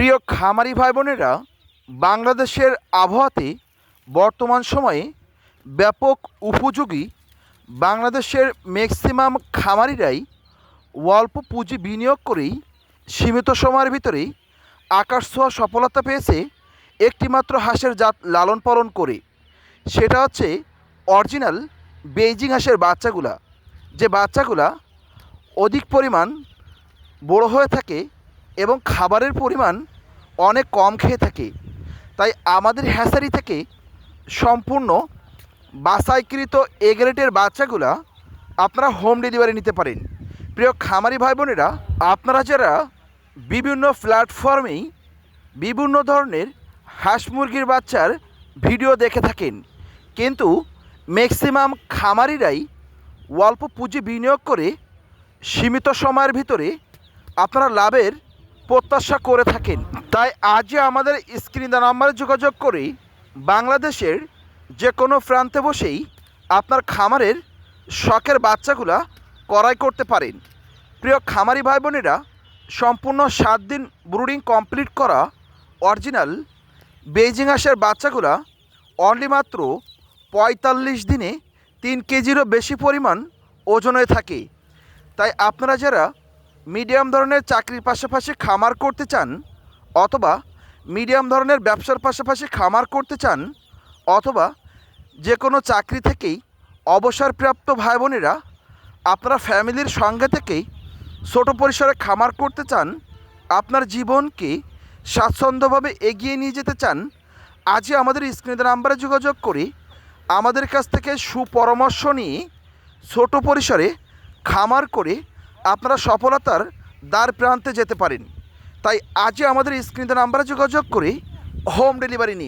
প্রিয় খামারি ভাই বোনেরা, বাংলাদেশের আবহাওয়াতে বর্তমান সময়ে ব্যাপক উপযোগী বাংলাদেশের ম্যাক্সিমাম খামারিরাই অল্প পুঁজি বিনিয়োগ করেই সীমিত সময়ের ভিতরেই আকাশ ছোঁয়া সফলতা পেয়েছে একটিমাত্র হাঁসের জাত লালন পালন করে। সেটা হচ্ছে অরিজিনাল বেইজিং হাঁসের বাচ্চাগুলা, যে বাচ্চাগুলা অধিক পরিমাণ বড় হয়ে থাকে এবং খাবারের পরিমাণ অনেক কম খেয়ে থাকে। তাই আমাদের হ্যাচারি থেকে সম্পূর্ণ বাছাইকৃত এ গ্রেডের বাচ্চাগুলা আপনারা হোম ডেলিভারি নিতে পারেন। প্রিয় খামারি ভাই বোনেরা, আপনারা যারা বিভিন্ন প্ল্যাটফর্মেই বিভিন্ন ধরনের হাঁস মুরগির বাচ্চার ভিডিও দেখে থাকেন, কিন্তু ম্যাক্সিমাম খামারিরাই অল্প পুঁজি বিনিয়োগ করে সীমিত সময়ের ভিতরে আপনারা লাভের প্রত্যাশা করে থাকেন। তাই আজই আমাদের স্ক্রিন দেওয়া নম্বরে যোগাযোগ করে বাংলাদেশের যে কোনো প্রান্তে বসেই আপনার খামারের শখের বাচ্চাগুলা ক্রয় করতে পারেন। প্রিয় খামারি ভাই বোনেরা, সম্পূর্ণ 7 দিন ব্রুডিং কমপ্লিট করা অরিজিনাল বেইজিং হাঁসের বাচ্চাগুলা অনলি মাত্র 45 দিনে 3 কেজিরও বেশি পরিমাণ ওজন হয়ে থাকে। তাই আপনারা যারা মিডিয়াম ধরনের চাকরির পাশাপাশি খামার করতে চান, অথবা মিডিয়াম ধরনের ব্যবসার পাশাপাশি খামার করতে চান, অথবা যে কোনো চাকরি থেকেই অবসরপ্রাপ্ত ভাই বোনেরা আপনারা ফ্যামিলির সঙ্গে থেকেই ছোট পরিসরে খামার করতে চান, আপনার জীবনকে স্বাচ্ছন্দ্যভাবে এগিয়ে নিয়ে যেতে চান, আজই আমাদের স্ক্রিনের নাম্বারে যোগাযোগ করে আমাদের কাছ থেকে সুপরামর্শ নিয়ে ছোট পরিসরে খামার করে আপনারা সফলতার দ্বার প্রান্তে যেতে পারেন। তাই আজই আমাদের স্ক্রিনের নাম্বারে যোগাযোগ করে হোম ডেলিভারি নিয়ে